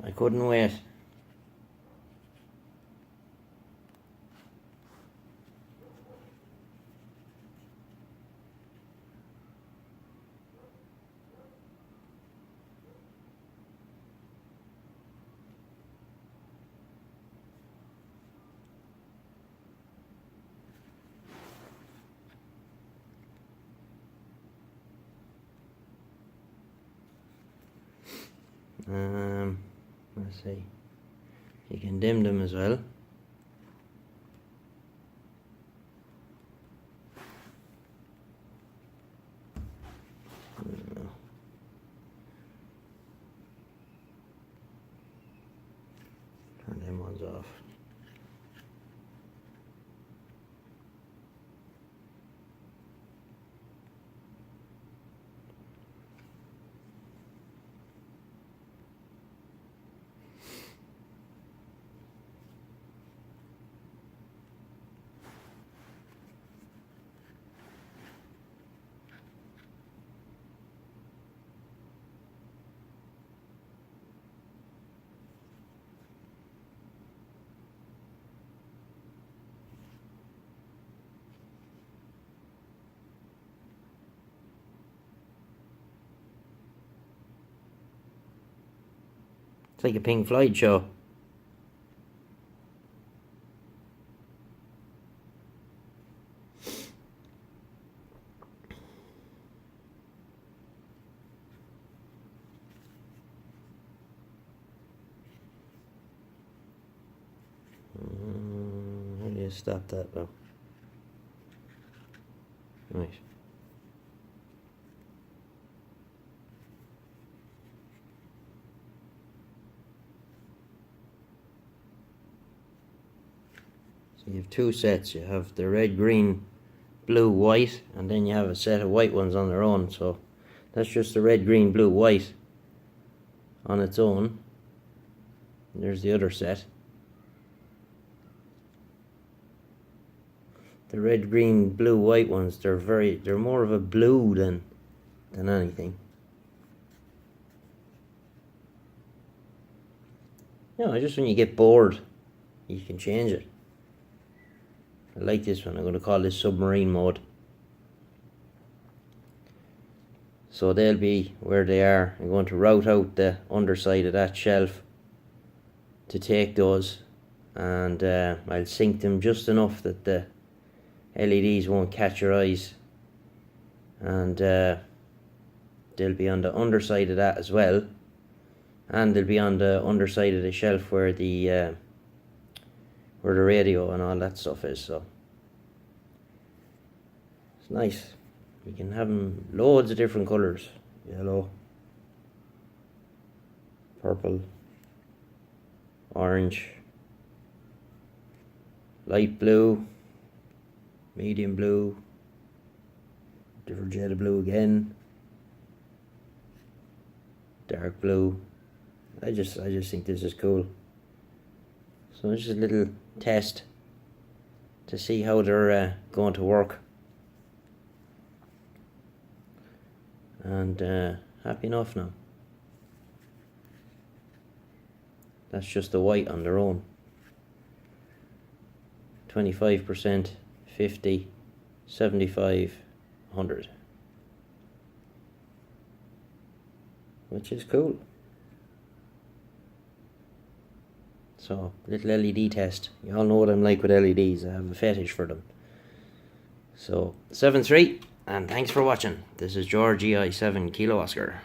I couldn't wait. Let's see. You can dim them as well. Turn them ones off. It's like a Pink Floyd show. How do you stop that though? Right. So you have two sets. You have the red, green, blue, white, and then you have a set of white ones on their own. So that's just the red, green, blue, white on its own. And there's the other set. The red, green, blue, white ones, they're more of a blue than anything. You know, just when you get bored, you can change it. I like this one. I'm going to call this submarine mode. So they'll be where they are. I'm going to route out the underside of that shelf to take those, and I'll sink them just enough that the LEDs won't catch your eyes, and they'll be on the underside of that as well, and they'll be on the underside of the shelf where the radio and all that stuff is. So it's nice. You can have them loads of different colours: yellow, purple, orange, light blue, medium blue, different shade of blue again, dark blue. I just think this is cool. So it's just a little test to see how they're going to work. And happy enough now. That's just the white on their own. 25%, 50, 75, 100. Which is cool. So, little LED test. You all know what I'm like with LEDs. I have a fetish for them. So, 7-3, and thanks for watching. This is George EI 7 Kilo Oscar.